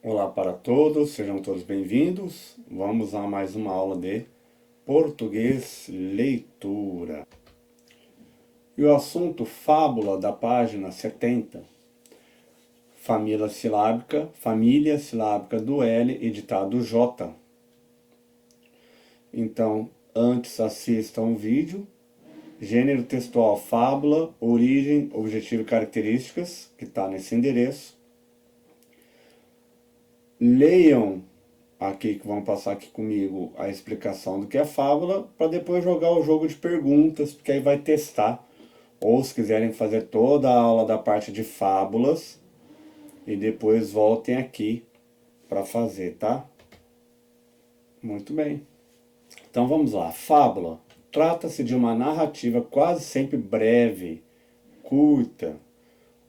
Olá para todos, sejam todos bem-vindos. Vamos a mais uma aula de português leitura. E o assunto fábula da página 70, família silábica do L e ditado J. Então, antes assistam o vídeo. Gênero textual fábula, origem, objetivo e características, que está nesse endereço. Leiam aqui, que vão passar aqui comigo a explicação do que é fábula, para depois jogar o jogo de perguntas, porque aí vai testar. Ou se quiserem fazer toda a aula da parte de fábulas, e depois voltem aqui para fazer, tá? Muito bem. Então vamos lá. Fábula. Trata-se de uma narrativa quase sempre breve, curta,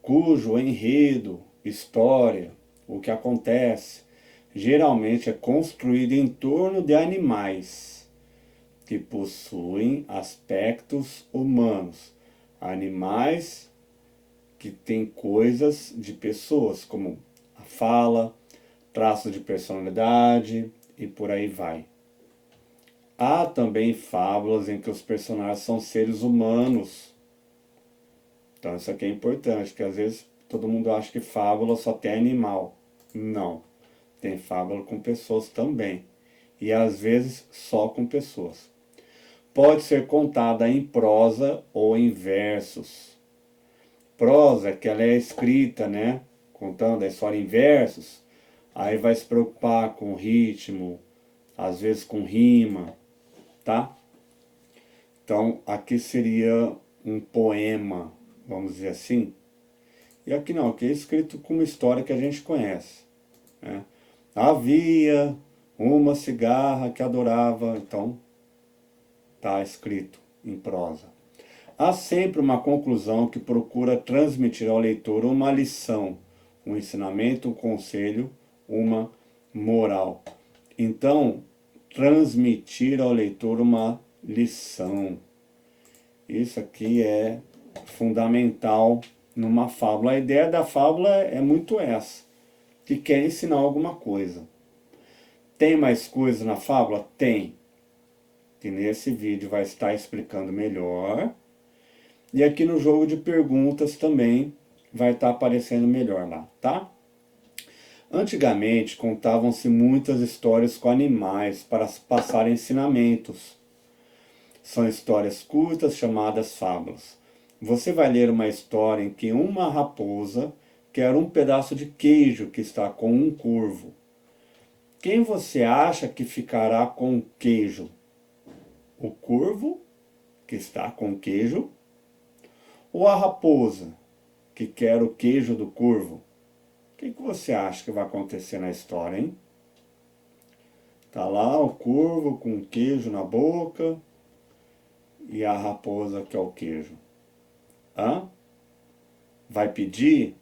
cujo enredo, história, o que acontece, geralmente é construído em torno de animais que possuem aspectos humanos. Animais que têm coisas de pessoas, como a fala, traços de personalidade e por aí vai. Há também fábulas em que os personagens são seres humanos. Então isso aqui é importante, porque às vezes todo mundo acha que fábula só tem animal. Não. Tem fábula com pessoas também. E às vezes só com pessoas. Pode ser contada em prosa ou em versos. Prosa é que ela é escrita, né? Contando a história em versos. Aí vai se preocupar com ritmo, às vezes com rima, tá? Então aqui seria um poema, vamos dizer assim. E aqui não, aqui é escrito com uma história que a gente conhece, né? Havia uma cigarra que adorava, então está escrito em prosa. Há sempre uma conclusão que procura transmitir ao leitor uma lição, um ensinamento, um conselho, uma moral. Então, transmitir ao leitor uma lição. Isso aqui é fundamental numa fábula. A ideia da fábula é muito essa, que quer ensinar alguma coisa. Tem mais coisa na fábula? Tem. Que nesse vídeo vai estar explicando melhor. E aqui no jogo de perguntas também vai estar aparecendo melhor lá, tá? Antigamente contavam-se muitas histórias com animais para passar ensinamentos. São histórias curtas chamadas fábulas. Você vai ler uma história em que uma raposa quer um pedaço de queijo que está com um corvo. Quem você acha que ficará com o queijo? O corvo, que está com o queijo, ou a raposa, que quer o queijo do corvo? O que você acha que vai acontecer na história, hein? Tá lá o corvo com o queijo na boca e a raposa quer o queijo. Hã? Vai pedir?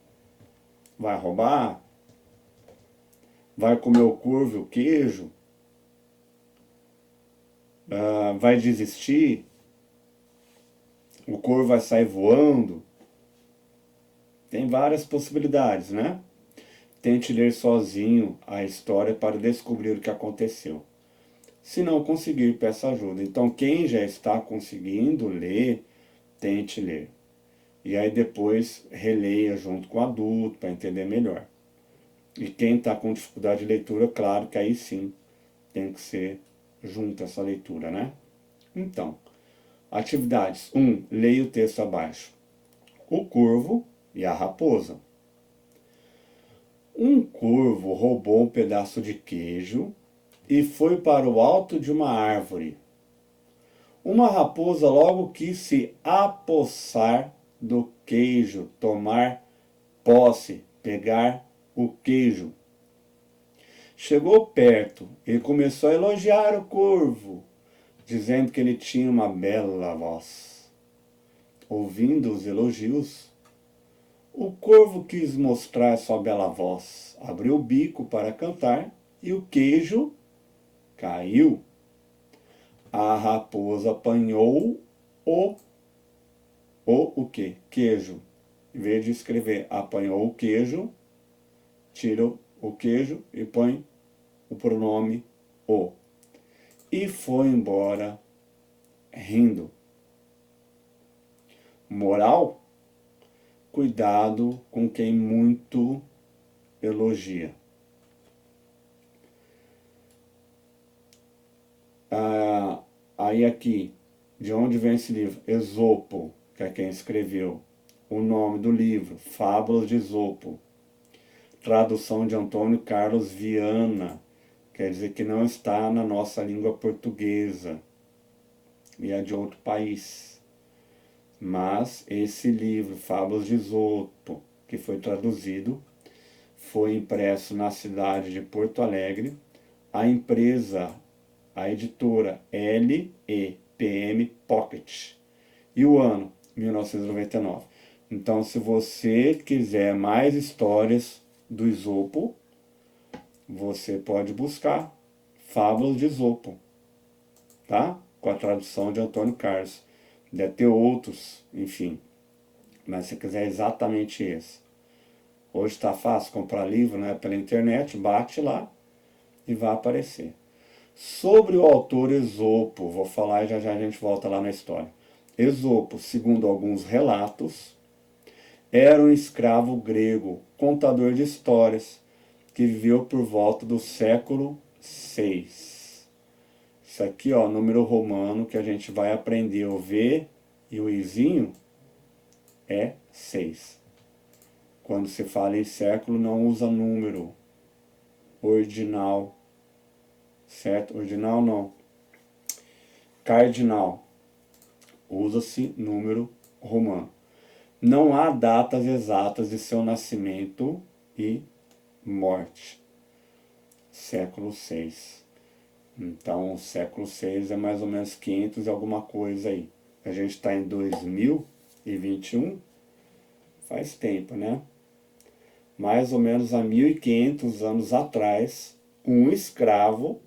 Vai roubar? Vai comer o corvo e o queijo? Vai desistir? O corvo vai sair voando? Tem várias possibilidades, né? Tente ler sozinho a história para descobrir o que aconteceu. Se não conseguir, peça ajuda. Então, quem já está conseguindo ler, tente ler. E aí depois releia junto com o adulto para entender melhor. E quem está com dificuldade de leitura, claro que aí sim tem que ser junto essa leitura, né? Então, atividades. 1. Leia o texto abaixo. O corvo e a raposa. Um corvo roubou um pedaço de queijo e foi para o alto de uma árvore. Uma raposa logo quis se apossar do queijo, tomar posse, pegar o queijo. Chegou perto e começou a elogiar o corvo, dizendo que ele tinha uma bela voz. Ouvindo os elogios, o corvo quis mostrar sua bela voz, abriu o bico para cantar e o queijo caiu. A raposa apanhou o quê? Queijo. Em vez de escrever apanhou o queijo, tira o queijo e põe o pronome o. E foi embora rindo. Moral: cuidado com quem muito elogia. Aí aqui, de onde vem esse livro? Esopo, que é quem escreveu. O nome do livro, Fábulas de Esopo. Tradução de Antônio Carlos Viana, quer dizer que não está na nossa língua portuguesa e é de outro país. Mas esse livro, Fábulas de Esopo, que foi traduzido, foi impresso na cidade de Porto Alegre. A empresa, a editora LEPM Pocket. E o ano? 1999. Então, se você quiser mais histórias do Esopo, você pode buscar Fábulas de Esopo, tá? Com a tradução de Antônio Carlos. Deve ter outros, enfim. Mas se quiser exatamente esse. Hoje está fácil comprar livro, né? Pela internet, bate lá e vai aparecer. Sobre o autor Esopo, vou falar e já já a gente volta lá na história. Esopo, segundo alguns relatos, era um escravo grego, contador de histórias, que viveu por volta do século VI. Isso aqui, ó, número romano que a gente vai aprender, o V e o Izinho é 6. Quando se fala em século, não usa número ordinal, certo? Ordinal não. Cardinal. Usa-se número romano. Não há datas exatas de seu nascimento e morte. Século VI. Então, o século VI é mais ou menos 500 e alguma coisa aí. A gente está em 2021, faz tempo, né? Mais ou menos há 1500 anos atrás, um escravo,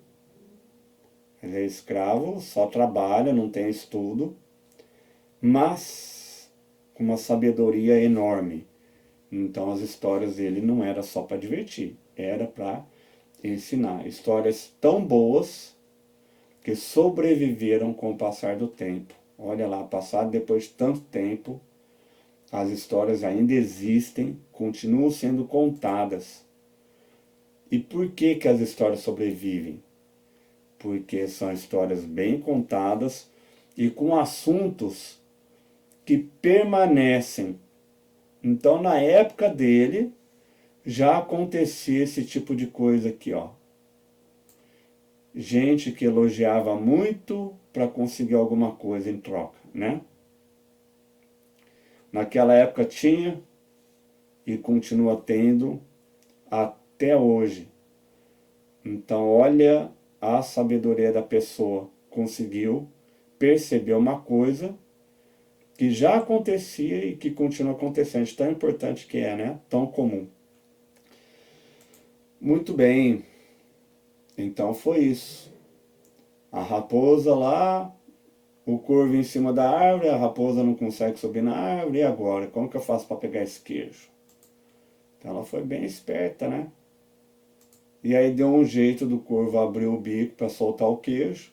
ele é escravo, só trabalha, não tem estudo, mas com uma sabedoria enorme. Então as histórias dele não era só para divertir, era para ensinar. Histórias tão boas que sobreviveram com o passar do tempo. Olha lá, passado depois de tanto tempo, as histórias ainda existem, continuam sendo contadas. E por que que as histórias sobrevivem? Porque são histórias bem contadas e com assuntos que permanecem. Então, na época dele, já acontecia esse tipo de coisa aqui, ó. Gente que elogiava muito para conseguir alguma coisa em troca, né? Naquela época tinha e continua tendo até hoje. Então, olha a sabedoria da pessoa. Conseguiu perceber uma coisa que já acontecia e que continua acontecendo. Tão importante que é, né? Tão comum. Muito bem. Então foi isso. A raposa lá, o corvo em cima da árvore, a raposa não consegue subir na árvore, e agora? Como que eu faço para pegar esse queijo? Então ela foi bem esperta, né? E aí deu um jeito do corvo abrir o bico para soltar o queijo.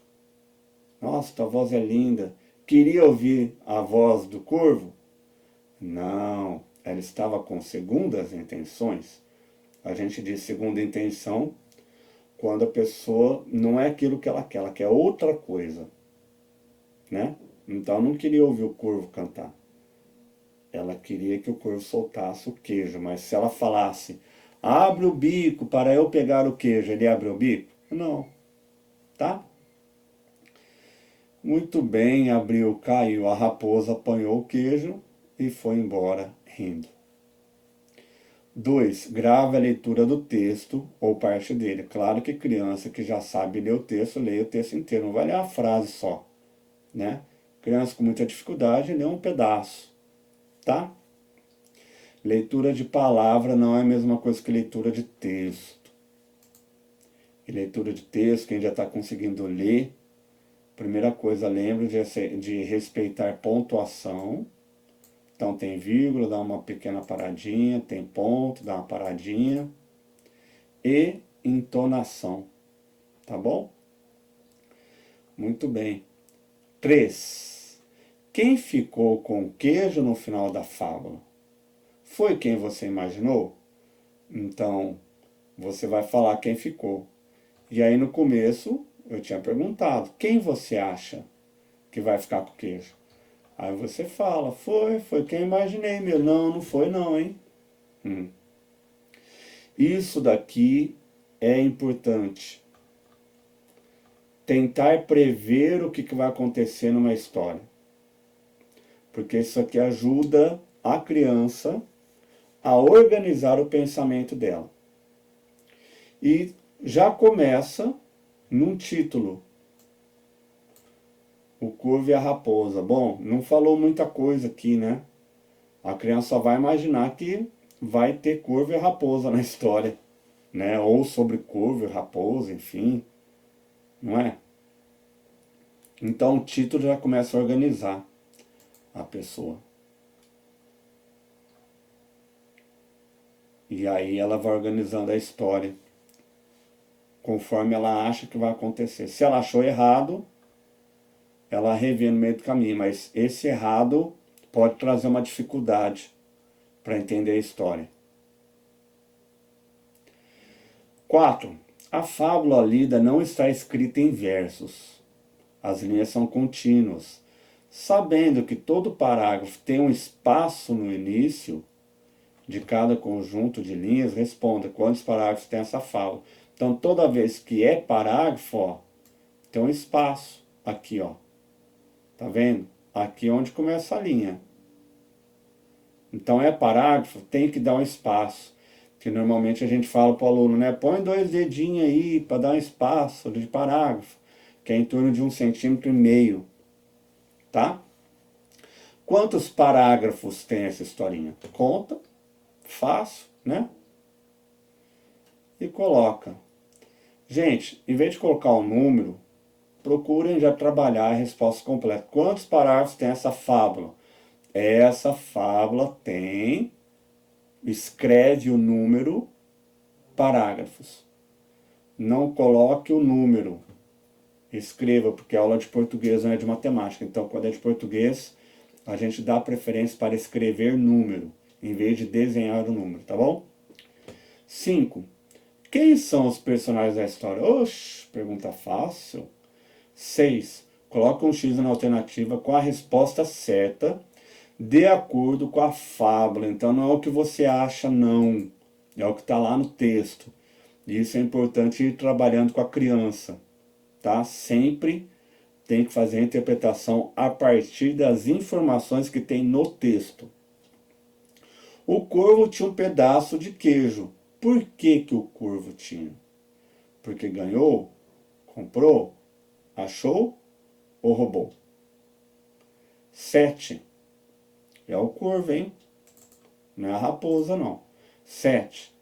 Nossa, tua voz é linda. Queria ouvir a voz do corvo? Não, ela estava com segundas intenções. A gente diz segunda intenção quando a pessoa não é aquilo que ela quer outra coisa, né? Então não queria ouvir o corvo cantar. Ela queria que o corvo soltasse o queijo, mas se ela falasse, abre o bico para eu pegar o queijo, ele abre o bico? Não, tá? Muito bem, abriu, caiu, a raposa apanhou o queijo e foi embora rindo. 2. Grave a leitura do texto ou parte dele. Claro que criança que já sabe ler o texto, leia o texto inteiro, não vai ler a frase só, né? Criança com muita dificuldade, lê um pedaço, tá? Leitura de palavra não é a mesma coisa que leitura de texto. E leitura de texto, quem já está conseguindo ler, primeira coisa, lembre de respeitar pontuação. Então tem vírgula, dá uma pequena paradinha, tem ponto, dá uma paradinha. e entonação. Tá bom? Muito bem. 3. Quem ficou com queijo no final da fábula? Foi quem você imaginou? Então, você vai falar quem ficou. E aí no começo, eu tinha perguntado, quem você acha que vai ficar com queijo? Aí você fala, foi quem eu imaginei meu. Não, não foi não, hein? Isso daqui é importante. Tentar prever o que vai acontecer numa história. Porque isso aqui ajuda a criança a organizar o pensamento dela. E já começa num título. O Corvo e a Raposa. Bom, não falou muita coisa aqui, né? A criança só vai imaginar que vai ter corvo e raposa na história, né? Ou sobre corvo e raposa, enfim, não é? Então o título já começa a organizar a pessoa. E aí ela vai organizando a história conforme ela acha que vai acontecer. Se ela achou errado, ela revê no meio do caminho, mas esse errado pode trazer uma dificuldade para entender a história. 4. A fábula lida não está escrita em versos. As linhas são contínuas. Sabendo que todo parágrafo tem um espaço no início de cada conjunto de linhas, responda quantos parágrafos tem essa fábula. Então, toda vez que é parágrafo, ó, tem um espaço aqui, ó. Tá vendo? Aqui é onde começa a linha. Então, é parágrafo, tem que dar um espaço. Que normalmente a gente fala para o aluno, né? Põe 2 dedinhos aí para dar um espaço de parágrafo, que é em torno de 1,5 cm, tá? Quantos parágrafos tem essa historinha? Conta, fácil, né? E coloca. Gente, em vez de colocar o número, procurem já trabalhar a resposta completa. Quantos parágrafos tem essa fábula? Essa fábula tem, escreve o número, parágrafos. Não coloque o número. Escreva, porque a aula de português não é de matemática. Então, quando é de português, a gente dá preferência para escrever número, em vez de desenhar o número, tá bom? 5. Quem são os personagens da história? Oxe, pergunta fácil. 6. Coloca um X na alternativa com a resposta certa, de acordo com a fábula. Então, não é o que você acha, não. É o que está lá no texto. E isso é importante ir trabalhando com a criança, tá? Sempre tem que fazer a interpretação a partir das informações que tem no texto. O corvo tinha um pedaço de queijo. Por que que o corvo tinha? Porque ganhou? Comprou? Achou? Ou roubou? 7. É o corvo, hein? Não é a raposa, não. 7.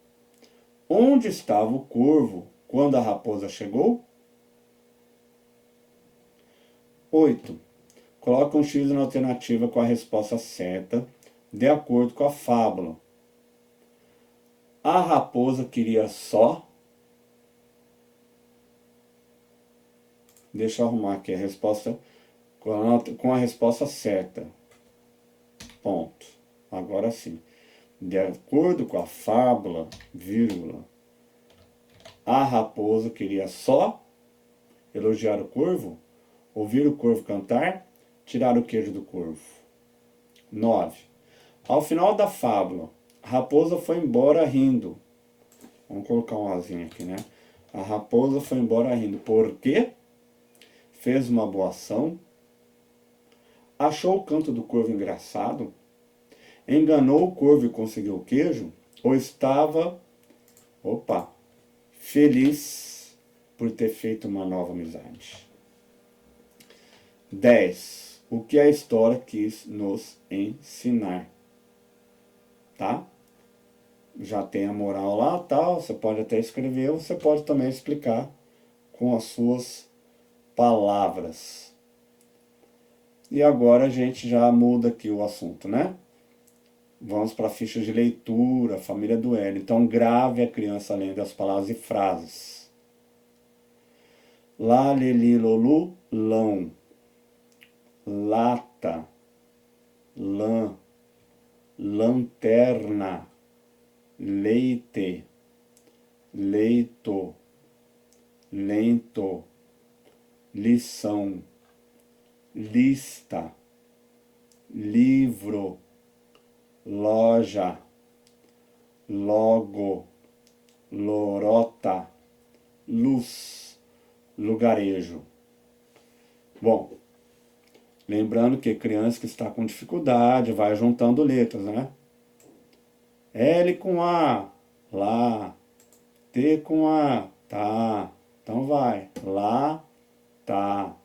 Onde estava o corvo quando a raposa chegou? 8. Coloca um X na alternativa com a resposta certa, de acordo com a fábula. A raposa queria só... Deixa eu arrumar aqui a resposta com a resposta certa. Ponto. Agora sim. De acordo com a fábula, vírgula, a raposa queria só elogiar o corvo, ouvir o corvo cantar, tirar o queijo do corvo. 9. Ao final da fábula, a raposa foi embora rindo. Vamos colocar um azinho aqui, né? A raposa foi embora rindo. Por quê? Fez uma boa ação. Achou o canto do corvo engraçado. Enganou o corvo e conseguiu o queijo. Ou estava, feliz por ter feito uma nova amizade. 10. O que a história quis nos ensinar. Tá? Já tem a moral lá, tal, você pode até escrever, você pode também explicar com as suas palavras. E agora a gente já muda aqui o assunto, né? Vamos para a ficha de leitura, família do L. Então grave a criança lendo as palavras e frases. Lá, leli, lolu, lão. Lata, lã, lanterna, leite, leito, lento, lição, lista, livro, loja, logo, lorota, luz, lugarejo. Bom, lembrando que criança que está com dificuldade vai juntando letras, né? L com A, lá. T com A, tá. Então vai. Lá, tá.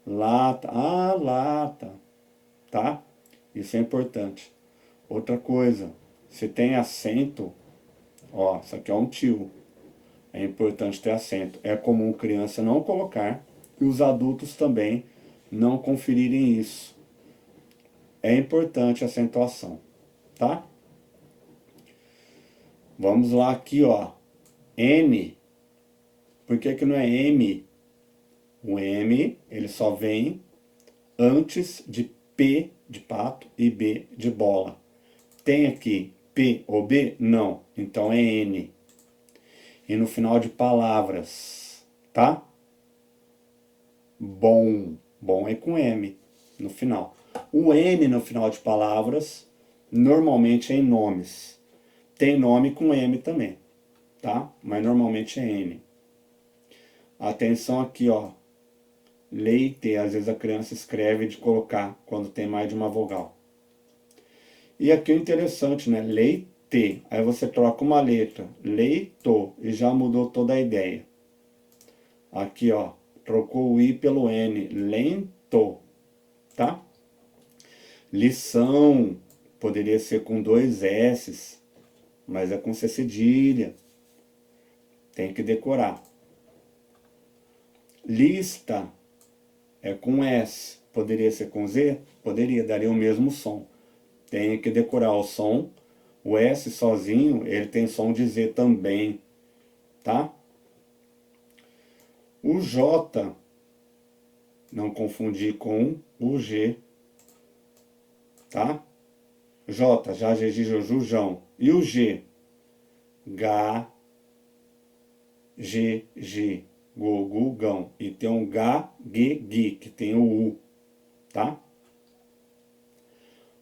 Lata, lata. Tá? Isso é importante. Outra coisa, se tem acento, ó, isso aqui é um tio. É importante ter acento. É comum criança não colocar e os adultos também não conferirem isso. É importante a acentuação, tá? Vamos lá aqui, ó. N. Por que que não é M? O M, ele só vem antes de P de pato e B de bola. Tem aqui P ou B? Não. Então é N. E no final de palavras, tá? Bom. Bom é com M no final. O N no final de palavras, normalmente é em nomes. Tem nome com M também, tá? Mas normalmente é N. Atenção aqui, ó. Leite, às vezes a criança escreve de colocar quando tem mais de uma vogal. E aqui o interessante, né? Leite. Aí você troca uma letra. Leito. E já mudou toda a ideia. Aqui, ó. Trocou o I pelo N. Lento. Tá? Lição. Poderia ser com 2 S's. Mas é com C cedilha. Tem que decorar. Lista. É com S. Poderia ser com Z? Poderia. Daria o mesmo som. Tem que decorar o som. O S sozinho, ele tem som de Z também. Tá? O J, não confundir com o G. Tá? J, já, G, Joju, Jão. E o G? G, G, G. Go, gu, gão. E tem um G, G, Gui, que tem o U. Tá?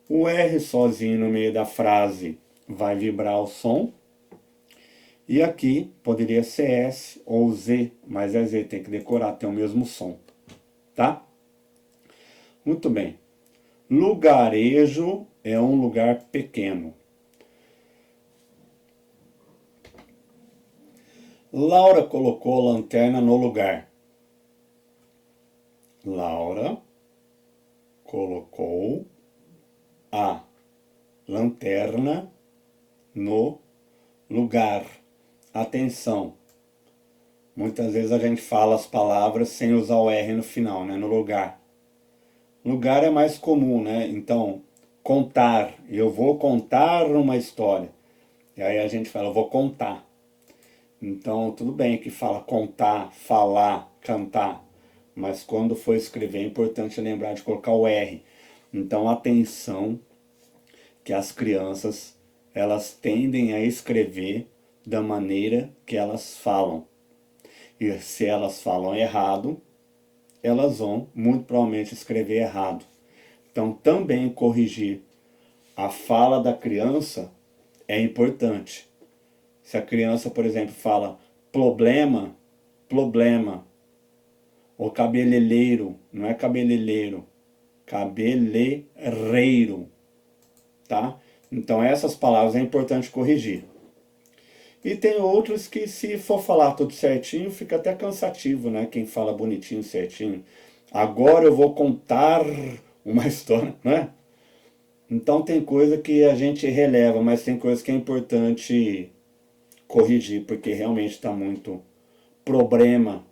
O R sozinho no meio da frase vai vibrar o som. E aqui poderia ser S ou Z, mas é Z, tem que decorar, tem o mesmo som. Tá? Muito bem. Lugarejo é um lugar pequeno. Laura colocou a lanterna no lugar. Laura colocou a lanterna no lugar. Atenção. Muitas vezes a gente fala as palavras sem usar o R no final, né? No lugar. Lugar é mais comum, né? Então, contar. Eu vou contar uma história. E aí a gente fala, eu vou contar. Então, tudo bem que fala contar, falar, cantar. Mas quando for escrever é importante lembrar de colocar o R. Então, atenção que as crianças, elas tendem a escrever da maneira que elas falam. E se elas falam errado, elas vão muito provavelmente escrever errado. Então, também corrigir a fala da criança é importante. Se a criança, por exemplo, fala problema, problema. Ou cabeleireiro, não é cabeleireiro, cabeleireiro. Tá? Então essas palavras é importante corrigir. E tem outros que se for falar tudo certinho, fica até cansativo, né? Quem fala bonitinho, certinho. Agora eu vou contar uma história, né? Então tem coisa que a gente releva, mas tem coisa que é importante corrigir, porque realmente está muito problema,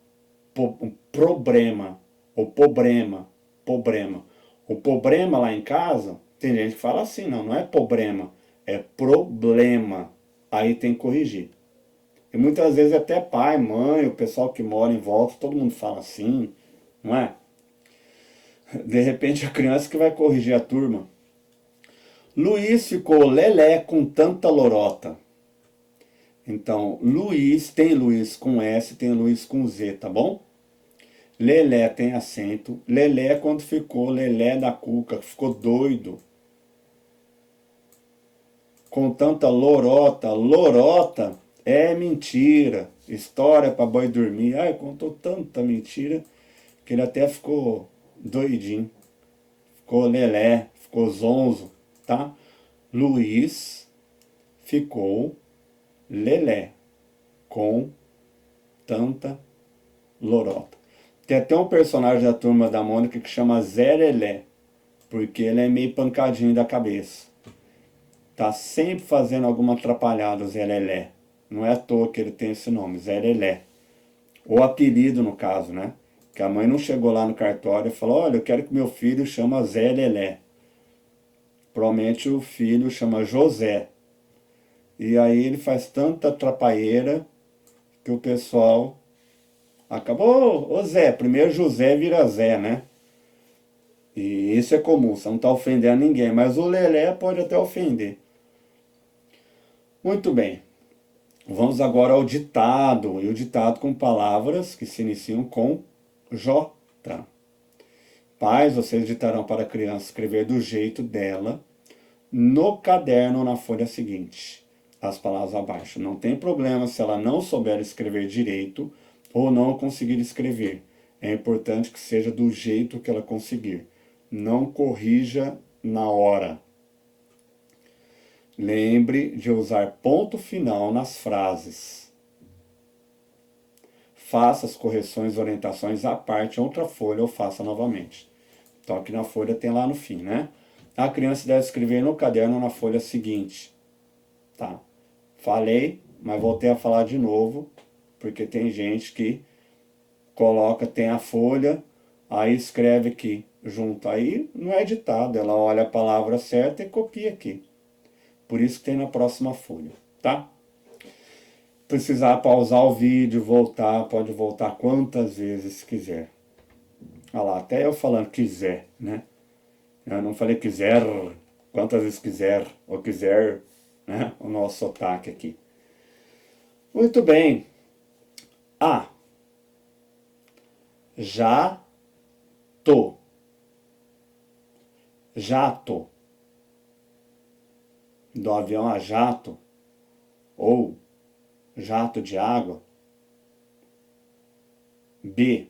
problema, ou problema, problema. O problema lá em casa Tem gente que fala assim, não é problema, é problema. Aí tem que corrigir. E muitas vezes até pai, mãe, o pessoal que mora em volta, todo mundo fala assim, não é? De repente a criança que vai corrigir a turma. Luiz ficou lelé com tanta lorota. Então, Luiz, tem Luiz com S, tem Luiz com Z, tá bom? Lelé tem acento. Lelé é quando ficou lelé da cuca, ficou doido. Com tanta lorota. Lorota é mentira. História para boi dormir. Ai, contou tanta mentira que ele até ficou doidinho. Ficou lelé, ficou zonzo, tá? Luiz ficou lelé com tanta lorota. Tem até um personagem da Turma da Mônica que chama Zé Lelé, porque ele é meio pancadinho da cabeça. Tá sempre fazendo alguma atrapalhada, o Zé Lelé. Não é à toa que ele tem esse nome, Zé Lelé. Ou apelido, no caso, né? Que a mãe não chegou lá no cartório e falou, olha, eu quero que meu filho chama Zé Lelé. Provavelmente o filho chama José. E aí ele faz tanta atrapalheira que o pessoal acabou, ô Zé, primeiro José vira Zé, né? E isso é comum, você não está ofendendo ninguém, mas o Lelé pode até ofender. Muito bem, vamos agora ao ditado, e o ditado com palavras que se iniciam com J. Pais, vocês ditarão para a criança escrever do jeito dela, no caderno ou na folha seguinte. As palavras abaixo. Não tem problema se ela não souber escrever direito ou não conseguir escrever. É importante que seja do jeito que ela conseguir. Não corrija na hora. Lembre de usar ponto final nas frases. Faça as correções e orientações à parte em outra folha ou faça novamente. Então aqui na folha tem lá no fim, né? A criança deve escrever no caderno na folha seguinte. Tá? Falei, mas voltei a falar de novo, porque tem gente que coloca, tem a folha, aí escreve aqui junto. Aí não é ditado, ela olha a palavra certa e copia aqui. Por isso que tem na próxima folha, tá? Precisar pausar o vídeo, voltar, pode voltar quantas vezes quiser. Olha lá, até eu falando quiser, né? Eu não falei quiser, quantas vezes quiser, ou quiser, né? O nosso sotaque aqui. Muito bem. A. Jato. Jato. Do avião a jato. Ou jato de água. B.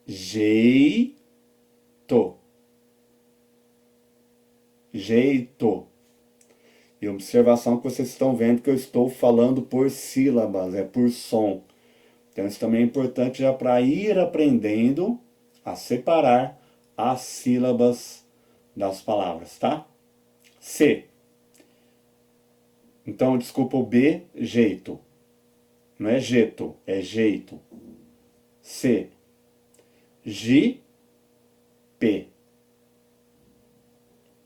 Jeito. Jeito. E observação que vocês estão vendo que eu estou falando por sílabas, é por som. Então isso também é importante já para ir aprendendo a separar as sílabas das palavras, tá? C. Então, desculpa o B, jeito. Não é jeito, é jeito. C. Jipe.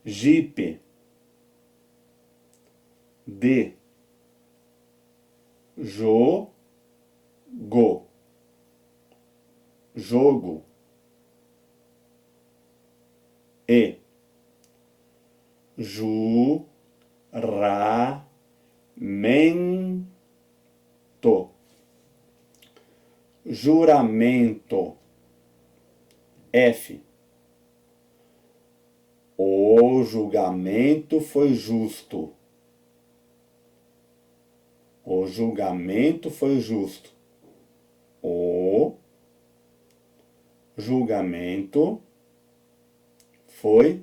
Jipe. D. Jogo. Jogo. E. Juramento. Juramento. F. O julgamento foi justo. O julgamento foi justo. O julgamento foi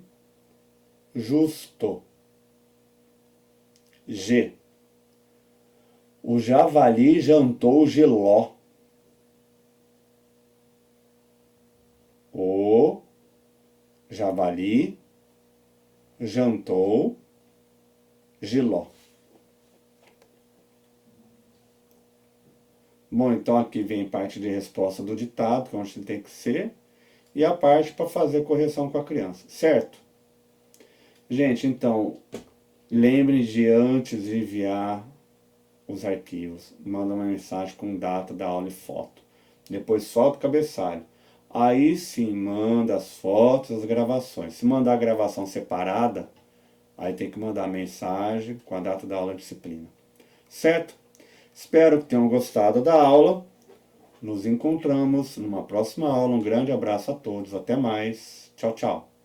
justo. G. O javali jantou jiló. O javali jantou jiló. Bom, então aqui vem parte de resposta do ditado, que é onde tem que ser. e a parte para fazer correção com a criança, certo? Gente, então, lembre de antes de enviar os arquivos, manda uma mensagem com data da aula e foto. Depois solta o cabeçalho. Aí sim, manda as fotos, as gravações. Se mandar a gravação separada, aí tem que mandar a mensagem com a data da aula e disciplina. Certo? Espero que tenham gostado da aula. Nos encontramos numa próxima aula. Um grande abraço a todos. Até mais. Tchau, tchau.